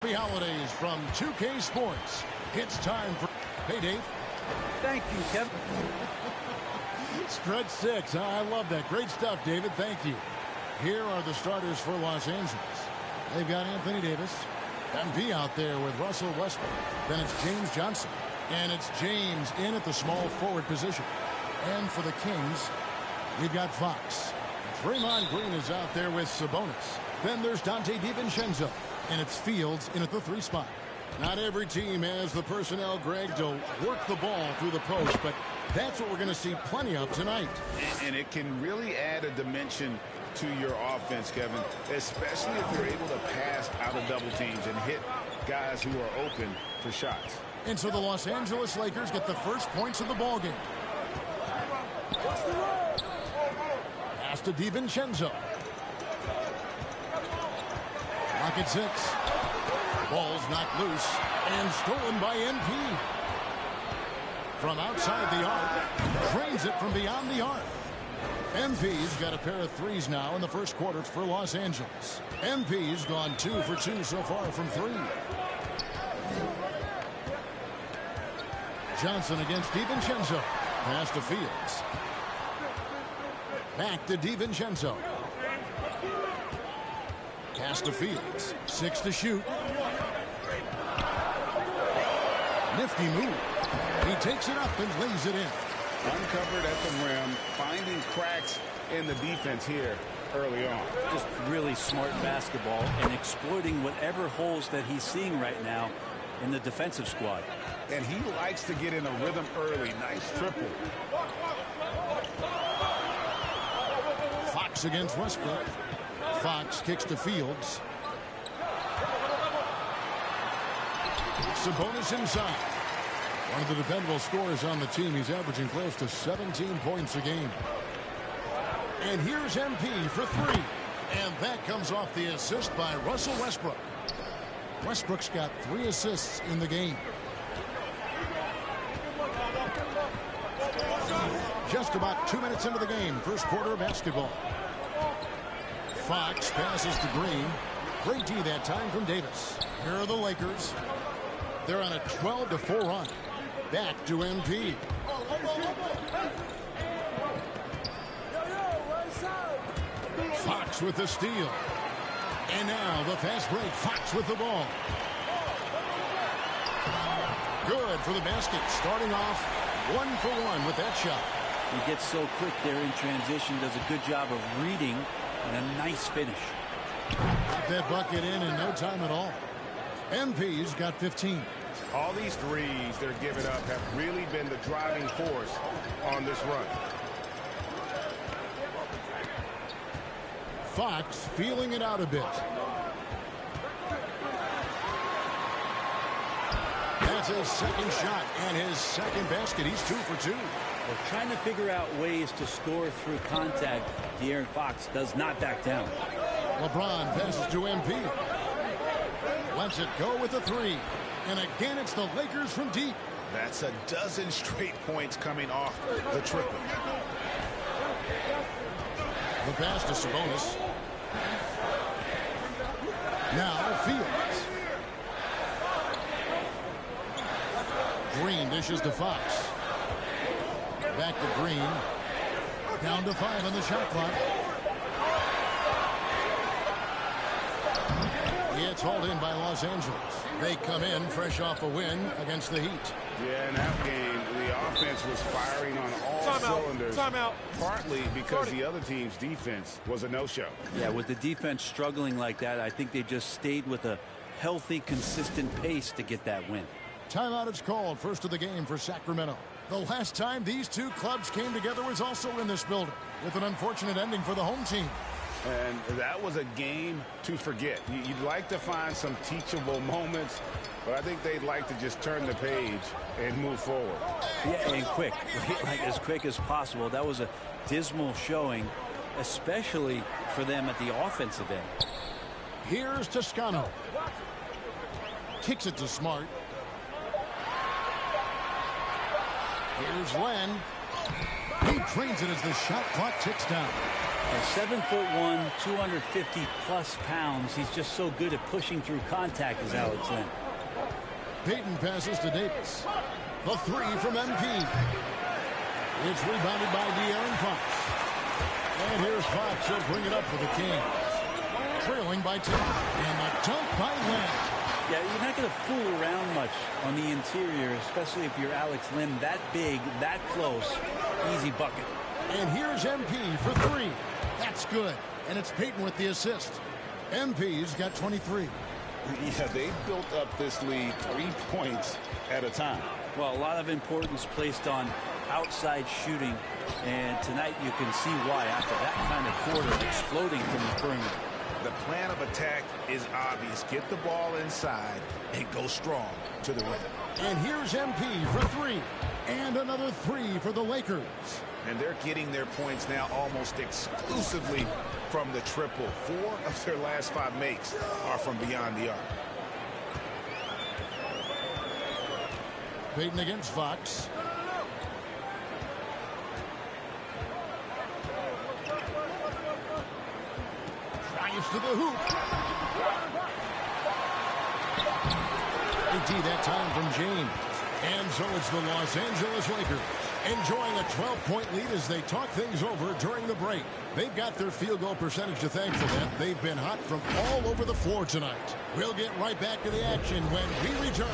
Happy holidays from 2K Sports. It's time for... Hey, Dave. Thank you, Kevin. Stretch 6. I love that. Great stuff, David. Thank you. Here are the starters for Los Angeles. They've got Anthony Davis. MP out there with Russell Westbrook. Then it's James Johnson. And it's James in at the small forward position. And for the Kings, we've got Fox. Draymond Green is out there with Sabonis. Then there's Dante DiVincenzo. And it's Fields in at the 3 spot. Not every team has the personnel, Greg, to work the ball through the post, but that's what we're going to see plenty of tonight. And it can really add a dimension to your offense, Kevin, especially if you're able to pass out of double teams and hit guys who are open for shots. And so the Los Angeles Lakers get the first points of the ball game. Pass to DiVincenzo. Clock at 6. Ball's knocked loose and stolen by MP. From outside the arc, drains it from beyond the arc. MP's got a pair of threes now in the first quarter for Los Angeles. MP's gone 2 for 2 so far from 3. Johnson against DiVincenzo. Pass to Fields. Back to DiVincenzo. Pass to Fields. 6 to shoot. Nifty move. He takes it up and lays it in. Uncovered at the rim, finding cracks in the defense here early on. Just really smart basketball and exploiting whatever holes that he's seeing right now in the defensive squad. And he likes to get in a rhythm early. Nice triple. Fox against Westbrook. Fox kicks to Fields. Sabonis inside. One of the dependable scorers on the team. He's averaging close to 17 points a game. And here's MP for 3. And that comes off the assist by Russell Westbrook. Westbrook's got 3 assists in the game. Just about 2 minutes into the game. First quarter of basketball. Fox passes to Green. Great D that time from Davis. Here are the Lakers. They're on a 12-4 run. Back to MP. Fox with the steal. And now the fast break. Fox with the ball. Good for the basket. Starting off 1 for 1 with that shot. He gets so quick there in transition. Does a good job of reading and a nice finish. Got that bucket in no time at all. MP's got 15. All these threes they're giving up have really been the driving force on this run. Fox feeling it out a bit. That's his second shot and his second basket. He's 2 for 2. We're trying to figure out ways to score through contact. De'Aaron Fox does not back down. LeBron passes to MP. Lets it go with a 3. And again, it's the Lakers from deep. That's a dozen straight points coming off the triple. The pass to Sabonis. Now Fields. Green dishes to Fox. Back to Green. Down to 5 on the shot clock. It's hauled in by Los Angeles. They come in fresh off a win against the Heat. Yeah, in that game, the offense was firing on all cylinders. Timeout. Partly because the other team's defense was a no-show. Yeah, with the defense struggling like that, I think they just stayed with a healthy, consistent pace to get that win. Timeout is called. First of the game for Sacramento. The last time these two clubs came together was also in this building, with an unfortunate ending for the home team. And that was a game to forget. You'd like to find some teachable moments, but I think they'd like to just turn the page and move forward. Yeah, and quick. Like as quick as possible. That was a dismal showing, especially for them at the offensive end. Here's Toscano. Kicks it to Smart. Here's Len. He trains it as the shot clock ticks down. At 7'1", 250-plus pounds, he's just so good at pushing through contact as Alex Len. Payton passes to Davis. The three from MP. It's rebounded by De'Aaron Fox. And here's Fox. He'll bring it up for the Kings. Trailing by 10. And a dunk by Len. Yeah, you're not going to fool around much on the interior, especially if you're Alex Len, that big, that close. Easy bucket. And here's MP for three. That's good. And it's Payton with the assist. MP's got 23. Yeah, they built up this lead 3 points at a time. Well, a lot of importance placed on outside shooting, and tonight you can see why after that kind of quarter exploding from the perimeter. The plan of attack is obvious. Get the ball inside and go strong to the rim. And here's MP for three. And another three for the Lakers. And they're getting their points now almost exclusively from the triple. 4 of their last 5 makes are from beyond the arc. Payton against Fox. Drives to the hoop. AD that time from James. And so it's the Los Angeles Lakers enjoying a 12-point lead as they talk things over during the break. They've got their field goal percentage to thank for that. They've been hot from all over the floor tonight. We'll get right back to the action when we return.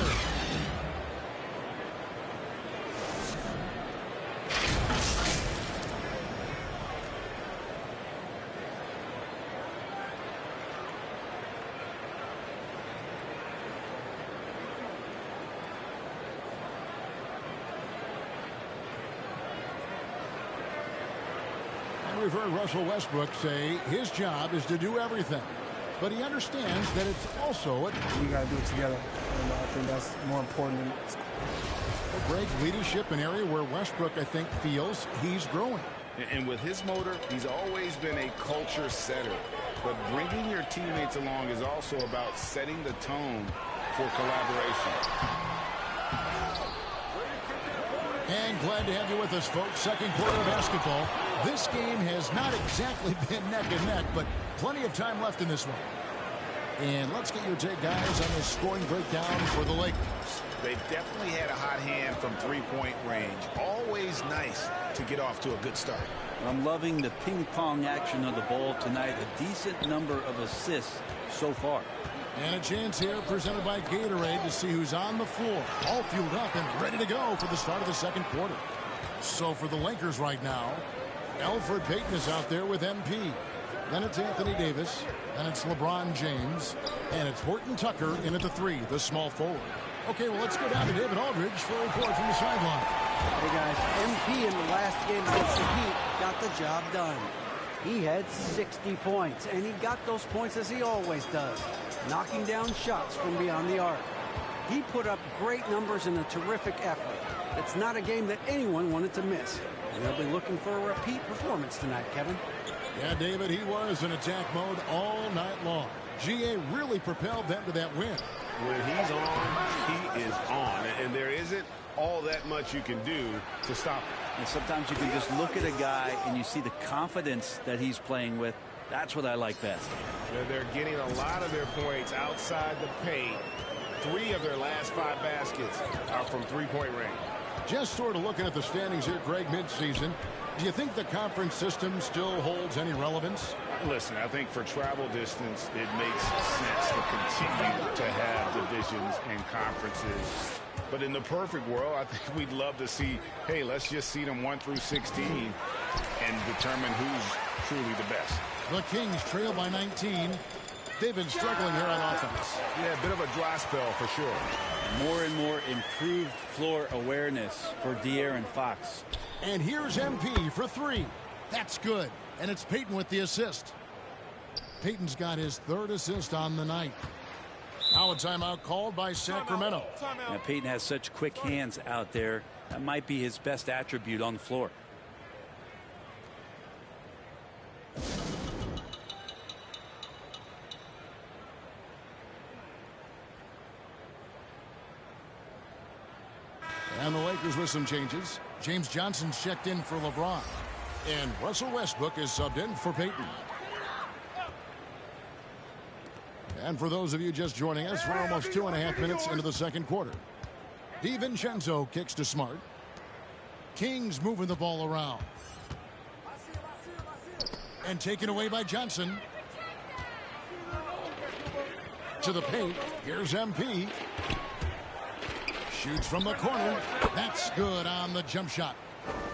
We've heard Russell Westbrook say his job is to do everything, but he understands that it's also we got to do it together, and I think that's more important than Greg, leadership, an area where Westbrook, I think, feels he's growing. And with his motor, he's always been a culture setter, but bringing your teammates along is also about setting the tone for collaboration. And glad to have you with us, folks. Second quarter of basketball. This game has not exactly been neck and neck, but plenty of time left in this one. And let's get your take, guys, on this scoring breakdown for the Lakers. They've definitely had a hot hand from three-point range. Always nice to get off to a good start. I'm loving the ping-pong action of the ball tonight. A decent number of assists so far. And a chance here presented by Gatorade to see who's on the floor. All fueled up and ready to go for the start of the second quarter. So for the Lakers right now, Elfrid Payton is out there with MP. Then it's Anthony Davis. Then it's LeBron James. And it's Horton Tucker in at the three, the small forward. Okay, well, let's go down to David Aldridge for a report from the sideline. Hey, guys, MP in the last game against the Heat got the job done. He had 60 points, and he got those points as he always does, knocking down shots from beyond the arc. He put up great numbers in a terrific effort. It's not a game that anyone wanted to miss. And they'll be looking for a repeat performance tonight, Kevin. Yeah, David, he was in attack mode all night long. GA really propelled them to that win. When he's on, he is on. And there isn't all that much you can do to stop him. And sometimes you can just look at a guy and you see the confidence that he's playing with. That's what I like best. They're getting a lot of their points outside the paint. 3 of their last 5 baskets are from three-point range. Just sort of looking at the standings here, Greg, midseason. Do you think the conference system still holds any relevance? Listen, I think for travel distance, it makes sense to continue to have divisions and conferences. But in the perfect world, I think we'd love to see, hey, let's just seed them 1 through 16 and determine who's truly the best. The Kings trail by 19. They've been struggling here on offense. Yeah, a bit of a dry spell for sure. More and more improved floor awareness for De'Aaron Fox. And here's MP for 3. That's good. And it's Payton with the assist. Payton's got his 3rd assist on the night. Now a timeout called by Sacramento. Now, Payton has such quick hands out there. That might be his best attribute on the floor. And the Lakers Lakers with some changes. James Johnson's checked in for LeBron. And Russell Westbrook is subbed in for Peyton. And for those of you just joining us, we're almost 2.5 minutes into the second quarter. DiVincenzo kicks to Smart. Kings moving the ball around. And taken away by Johnson. To the paint. Here's MP. Shoots from the corner. That's good on the jump shot.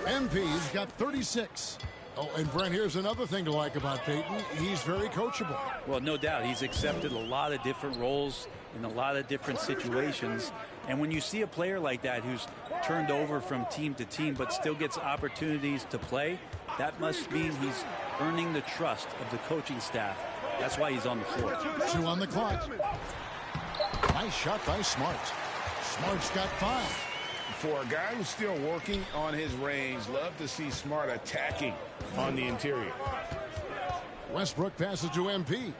MP's got 36. Oh, and Brent, here's another thing to like about Peyton. He's very coachable. Well, no doubt. He's accepted a lot of different roles in a lot of different situations. And when you see a player like that who's turned over from team to team but still gets opportunities to play, that must mean he's earning the trust of the coaching staff. That's why he's on the floor. 2 on the clock. Nice shot by Smart. Smart's got 5. For a guy who's still working on his range, love to see Smart attacking on the interior. Westbrook passes to MP.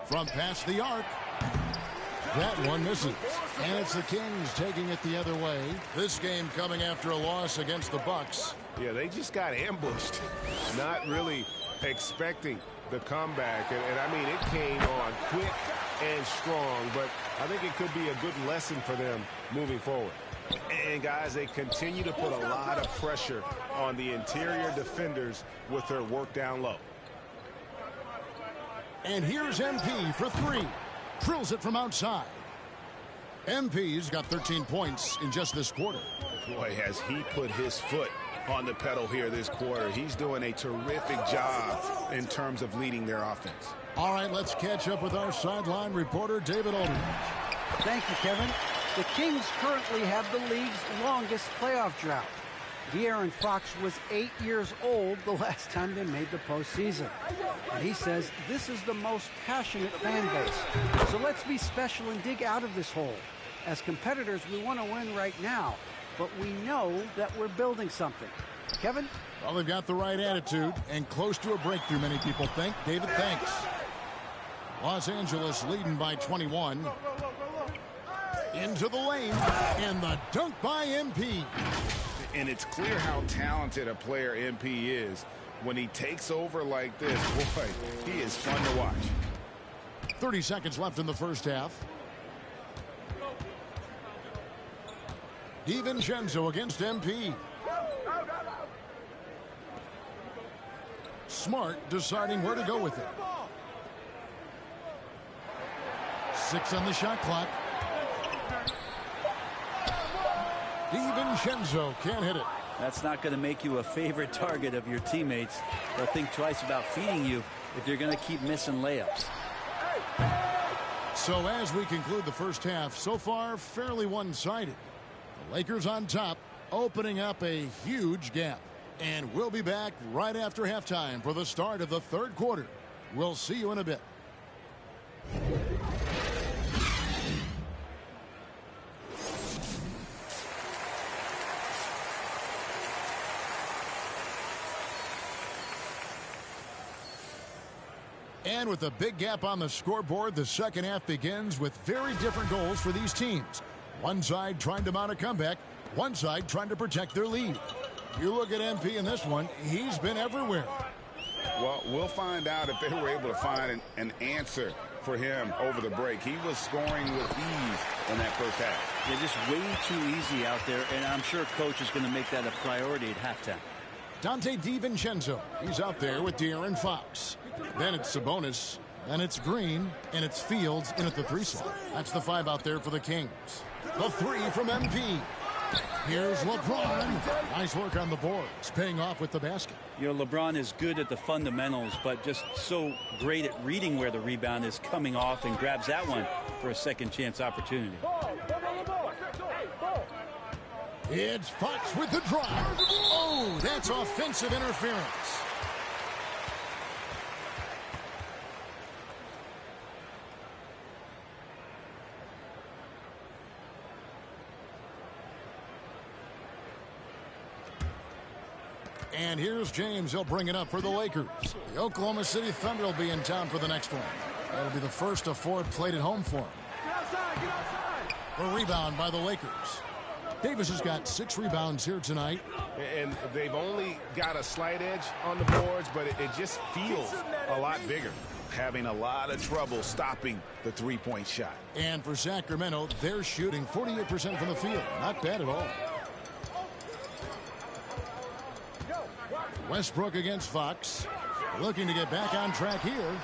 From past the arc. That one misses. And it's the Kings taking it the other way. This game coming after a loss against the Bucks. Yeah, they just got ambushed. Not really expecting the comeback. And I mean, it came on quick and strong, but I think it could be a good lesson for them moving forward. And guys, they continue to put a lot of pressure on the interior defenders with their work down low. And here's MP for 3. Drills it from outside. MP's got 13 points in just this quarter. Boy, has he put his foot on the pedal here this quarter. He's doing a terrific job in terms of leading their offense. All right, let's catch up with our sideline reporter, David Aldridge. Thank you, Kevin. The Kings currently have the league's longest playoff drought. De'Aaron Fox was 8 years old the last time they made the postseason. And he says this is the most passionate fan base. So let's be special and dig out of this hole. As competitors, we want to win right now, but we know that we're building something. Kevin? Well, they've got the right attitude and close to a breakthrough, many people think. David, thanks. Los Angeles leading by 21. Into the lane, and the dunk by MP. And it's clear how talented a player MP is. When he takes over like this, boy, he is fun to watch. 30 seconds left in the first half. DiVincenzo against MP. Smart deciding where to go with it. 6 on the shot clock. DiVincenzo can't hit it. That's not going to make you a favorite target of your teammates. They'll think twice about feeding you if you're going to keep missing layups. So as we conclude the first half, so far fairly one-sided. The Lakers on top, opening up a huge gap. And we'll be back right after halftime for the start of the third quarter. We'll see you in a bit. And with a big gap on the scoreboard, the second half begins with very different goals for these teams. One side trying to mount a comeback, one side trying to protect their lead. You look at MP in this one, he's been everywhere. Well, we'll find out if they were able to find an answer for him over the break. He was scoring with ease in that first half. They're just way too easy out there, and I'm sure coach is going to make that a priority at halftime. Donte DiVincenzo, he's out there with De'Aaron Fox. Then it's Sabonis, then it's Green, and it's Fields in at the 3 slot. That's the 5 out there for the Kings. The 3 from MP. Here's LeBron. Nice work on the boards, paying off with the basket. You know, LeBron is good at the fundamentals, but just so great at reading where the rebound is coming off and grabs that one for a second chance opportunity. It's Fox with the drive. Oh, that's offensive interference. And here's James. He'll bring it up for the Lakers. The Oklahoma City Thunder will be in town for the next one. That'll be the first of 4 played at home for him. A rebound by the Lakers. Davis has got 6 rebounds here tonight. And they've only got a slight edge on the boards, but it just feels a lot bigger. Having a lot of trouble stopping the three-point shot. And for Sacramento, they're shooting 48% from the field. Not bad at all. Westbrook against Fox. Looking to get back on track here.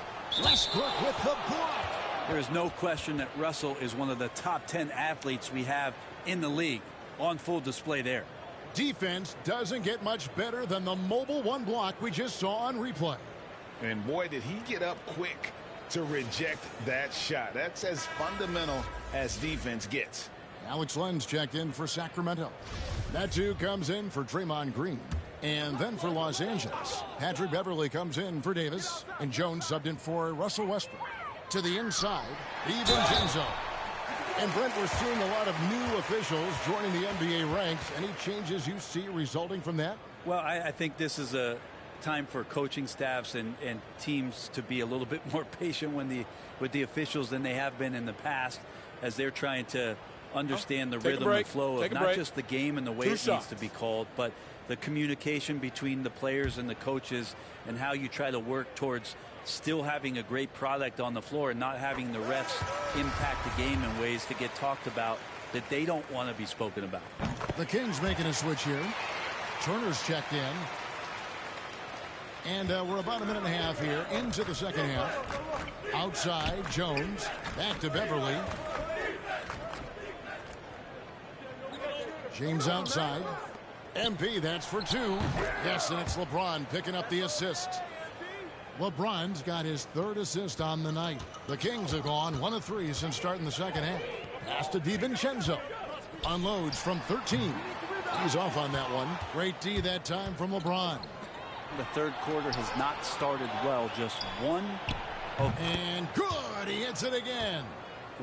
Westbrook with the block. There is no question that Russell is one of the top 10 athletes we have in the league. On full display there. Defense doesn't get much better than the mobile one block we just saw on replay. And boy, did he get up quick to reject that shot. That's as fundamental as defense gets. Alex Len's checked in for Sacramento. That too comes in for Draymond Green. And then for Los Angeles, Patrick Beverly comes in for Davis. And Jones subbed in for Russell Westbrook. To the inside, DiVincenzo. And Brent, we're seeing a lot of new officials joining the NBA ranks. Any changes you see resulting from that? Well, I think this is a time for coaching staffs and teams to be a little bit more patient with the officials than they have been in the past, as they're trying to understand the rhythm and flow of not just the game and the way it needs to be called, but the communication between the players and the coaches and how you try to work towards still having a great product on the floor and not having the refs impact the game in ways to get talked about that they don't want to be spoken about. The Kings making a switch here. Turner's checked in. And we're about a minute and a half here into the second half. Outside, Jones. Back to Beverly. James outside. MP, that's for 2. Yes, and it's LeBron picking up the assist. LeBron's got his 3rd assist on the night. The Kings have gone 1 of 3 since starting the second half. Pass to DiVincenzo. Unloads from 13. He's off on that one. Great D that time from LeBron. The third quarter has not started well. Just one. And good. He hits it again.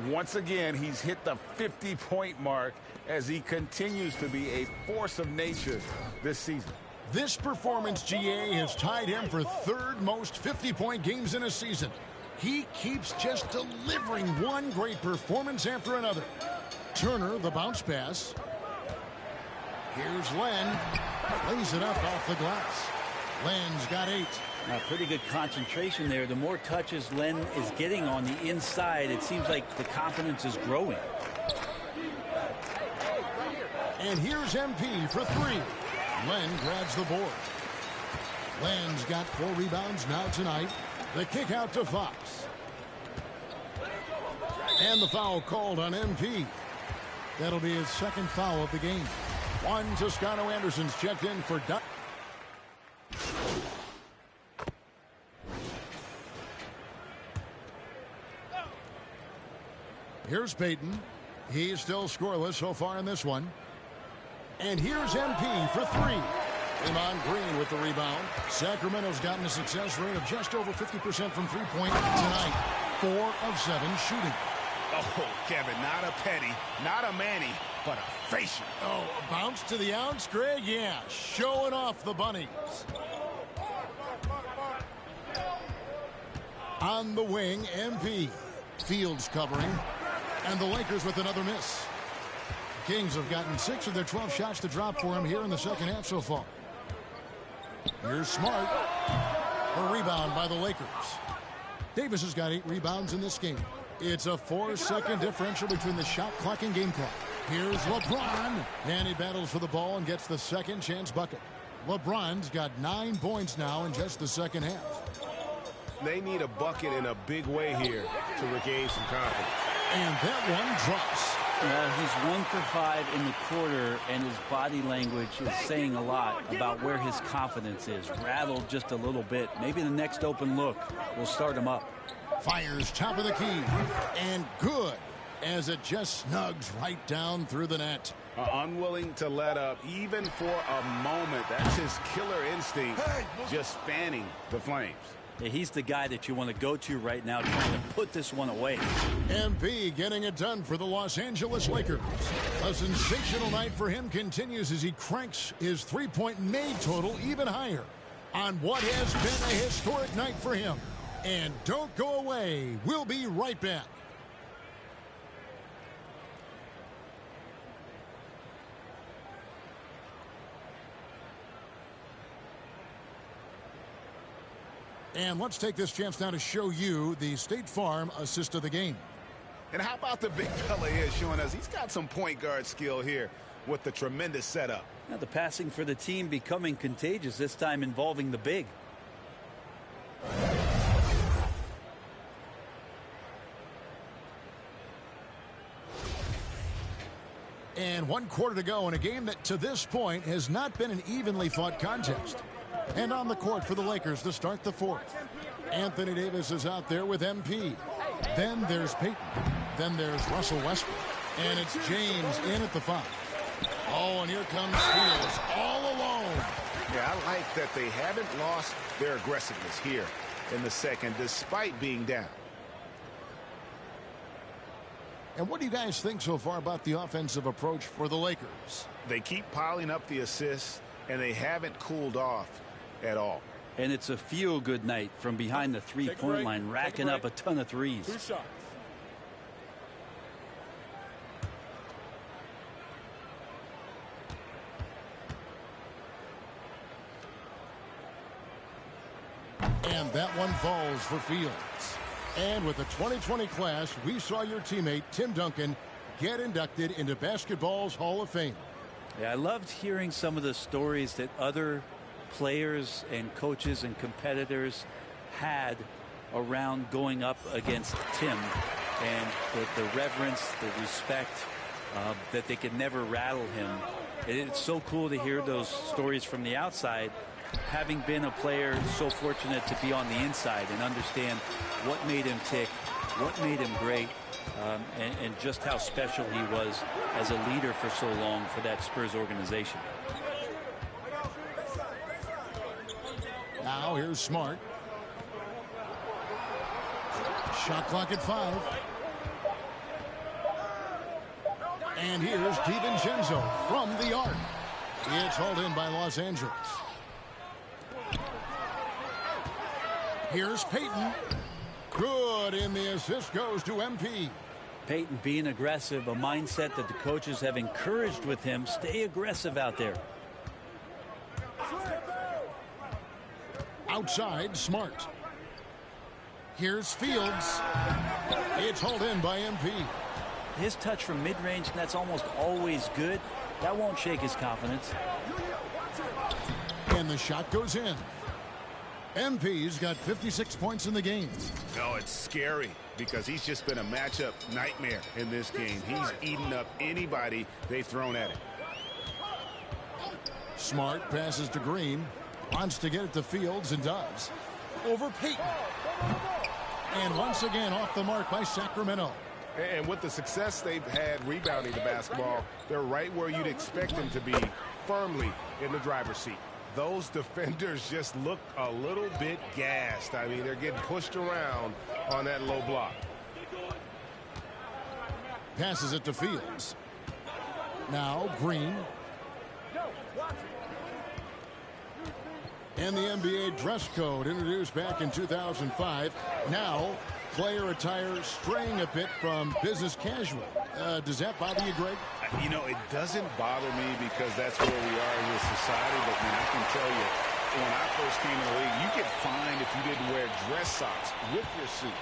Once again, he's hit the 50-point mark as he continues to be a force of nature this season. This performance, GA, has tied him for 3rd most 50-point games in a season. He keeps just delivering one great performance after another. Turner, the bounce pass. Here's Len. Lays it up off the glass. Len's got 8. Pretty good concentration there. The more touches Len is getting on the inside, it seems like the confidence is growing. And here's MP for 3. Len grabs the board. Len's got 4 rebounds now tonight. The kick out to Fox. And the foul called on MP. That'll be his 2nd foul of the game. One Toscano Anderson's checked in for Duck. Here's Payton. He's still scoreless so far in this one. And here's MP for 3. Draymond Green with the rebound. Sacramento's gotten a success rate of just over 50% from three-point tonight. 4 of 7 shooting. Oh, Kevin, not a Petty, not a Manny, but a facial. Oh, a bounce to the ounce, Greg? Yeah, showing off the bunnies. On the wing, MP. Fields covering. And the Lakers with another miss. Kings have gotten 6 of their 12 shots to drop for him here in the second half so far. Here's Smart. A rebound by the Lakers. Davis has got 8 rebounds in this game. It's a 4-second differential between the shot clock and game clock. Here's LeBron. And he battles for the ball and gets the second chance bucket. LeBron's got 9 points now in just the second half. They need a bucket in a big way here to regain some confidence. And that one drops. Well, he's 1 for 5 in the quarter, and his body language is saying a lot about where his confidence is. Rattled just a little bit. Maybe the next open look will start him up. Fires top of the key. And good, as it just snugs right down through the net. Unwilling to let up even for a moment. That's his killer instinct, just fanning the flames. Yeah, he's the guy that you want to go to right now, trying to put this one away. MP getting it done for the Los Angeles Lakers. A sensational night for him continues as he cranks his three-point made total even higher on what has been a historic night for him. And don't go away. We'll be right back. And let's take this chance now to show you the State Farm assist of the game. And how about the big fella here showing us he's got some point guard skill here with the tremendous setup. Now the passing for the team becoming contagious, this time involving the big. And 1 quarter to go in a game that to this point has not been an evenly fought contest. And on the court for the Lakers to start the fourth. Anthony Davis is out there with MP. Then there's Payton. Then there's Russell Westbrook. And it's James in at the 5. Oh, and here comes Fields all alone. Yeah, I like that they haven't lost their aggressiveness here in the second despite being down. And what do you guys think so far about the offensive approach for the Lakers? They keep piling up the assists, and they haven't cooled off at all. And it's a feel-good night from behind the three-point line, racking up a ton of threes. 2 shots. And that one falls for Fields. And with the 2020 class, we saw your teammate, Tim Duncan, get inducted into basketball's Hall of Fame. Yeah, I loved hearing some of the stories that other players and coaches and competitors had around going up against Tim, and the reverence, the respect, that they could never rattle him. It's so cool to hear those stories from the outside, having been a player so fortunate to be on the inside and understand what made him tick, what made him great, and just how special he was as a leader for so long for that Spurs organization. Now here's Smart. Shot clock at 5. And here's DiVincenzo from the arc. It's hauled in by Los Angeles. Here's Payton. Good, and the assist goes to MP. Payton being aggressive, a mindset that the coaches have encouraged with him. Stay aggressive out there. Outside, Smart. Here's Fields. It's hauled in by MP. His touch from mid-range, that's almost always good. That won't shake his confidence. And the shot goes in. MP's got 56 points in the game. No, it's scary because he's just been a matchup nightmare in this game. He's eaten up anybody they've thrown at him. Smart passes to Green. Wants to get it to Fields and does. Over Payton. And once again off the mark by Sacramento. And with the success they've had rebounding the basketball, they're right where you'd expect them to be, firmly in the driver's seat. Those defenders just look a little bit gassed. I mean, they're getting pushed around on that low block. Passes it to Fields. Now Green. And the NBA dress code introduced back in 2005. Now, player attire straying a bit from business casual. Does that bother you, Greg? You know, it doesn't bother me because that's where we are in this society. But, man, I can tell you, when I first came in the league, you get fined if you didn't wear dress socks with your suit.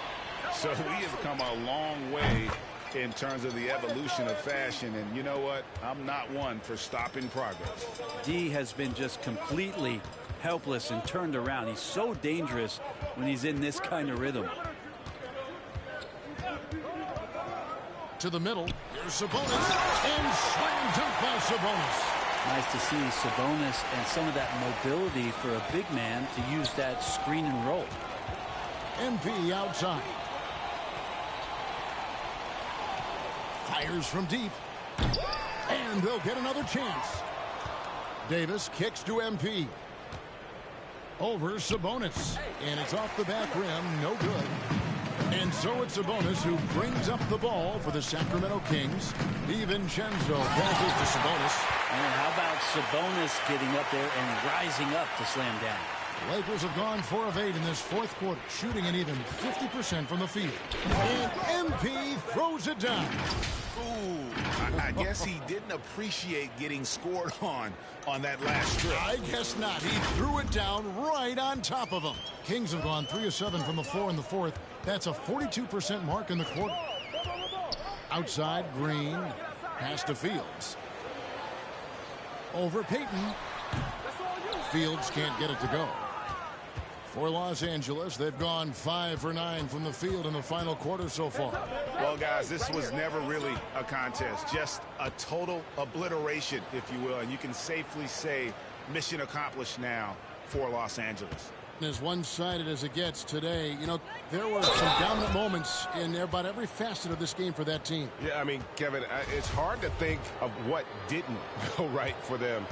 So we have come a long way in terms of the evolution of fashion. And you know what? I'm not one for stopping progress. D has been just completely helpless and turned around. He's so dangerous when he's in this kind of rhythm. To the middle. Here's Sabonis. And slam dunk by Sabonis. Nice to see Sabonis and some of that mobility for a big man to use that screen and roll. MP outside. Fires from deep. And they'll get another chance. Davis kicks to MP. Over Sabonis. And it's off the back rim. No good. And so it's Sabonis who brings up the ball for the Sacramento Kings. DiVincenzo passes to Sabonis. And how about Sabonis getting up there and rising up to slam down? The Lakers have gone 4 of 8 in this fourth quarter, shooting an even 50% from the field. And MP throws it down. Ooh, I guess he didn't appreciate getting scored on that last trip. I guess not. He threw it down right on top of him. Kings have gone 3 of 7 from the floor in the fourth. That's a 42% mark in the quarter. Outside, Green. Pass to Fields. Over Payton. Fields can't get it to go. For Los Angeles, they've gone 5 for 9 from the field in the final quarter so far. Well, guys, this was never really a contest. Just a total obliteration, if you will. And you can safely say mission accomplished now for Los Angeles. As one-sided as it gets today, you know, there were some dominant moments in about every facet of this game for that team. Yeah, I mean, Kevin, it's hard to think of what didn't go right for them.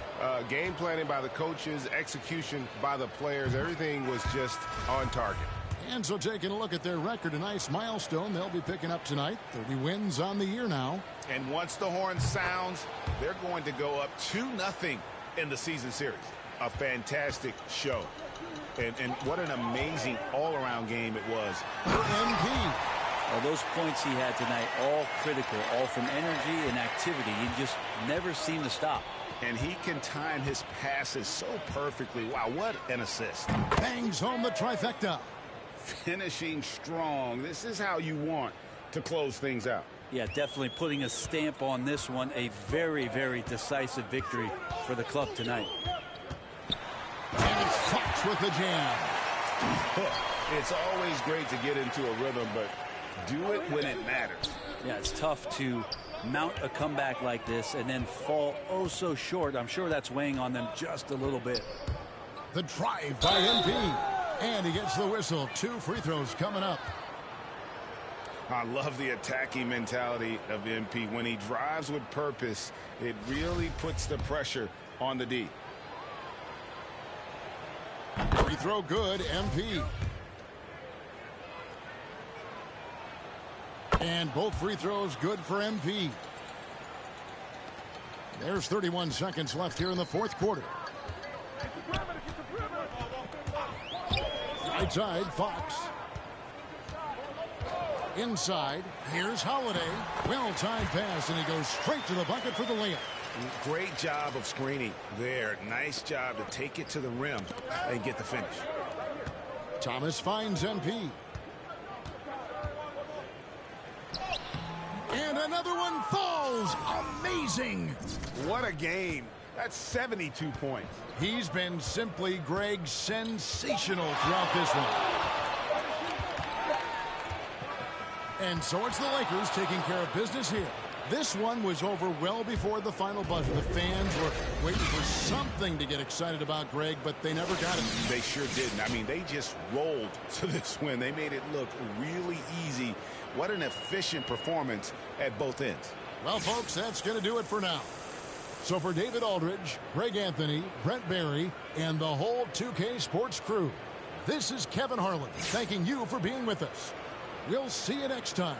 Game planning by the coaches, execution by the players, everything was just on target. And so taking a look at their record, a nice milestone they'll be picking up tonight. 30 wins on the year now. And once the horn sounds, they're going to go up 2-0 in the season series. A fantastic show. And what an amazing all-around game it was. For MP. Well, those points he had tonight, all critical, all from energy and activity. He just never seemed to stop. And he can time his passes so perfectly. Wow, what an assist. Bangs home the trifecta. Finishing strong. This is how you want to close things out. Yeah, definitely putting a stamp on this one. A very, very decisive victory for the club tonight. And it's Fox with the jam. It's always great to get into a rhythm, but do it when it matters. Yeah, it's tough to mount a comeback like this and then fall oh so short. I'm sure that's weighing on them just a little bit. The drive by MP. And he gets the whistle. 2 free throws coming up. I love the attacking mentality of MP. When he drives with purpose, it really puts the pressure on the D. Free throw good, MP. And both free throws good for MP. There's 31 seconds left here in the fourth quarter. Right side, Fox. Inside, here's Holiday. Well-timed pass, and he goes straight to the bucket for the layup. Great job of screening there. Nice job to take it to the rim and get the finish. Thomas finds MP. And another one falls. Amazing. What a game. That's 72 points. He's been simply, Greg, sensational throughout this one. And so it's the Lakers taking care of business here. This one was over well before the final buzzer. The fans were waiting for something to get excited about, Greg, but they never got it. They sure didn't. I mean, they just rolled to this win. They made it look really easy. What an efficient performance at both ends. Well, folks, that's going to do it for now. So for David Aldridge, Greg Anthony, Brent Barry, and the whole 2K Sports crew, this is Kevin Harlan thanking you for being with us. We'll see you next time.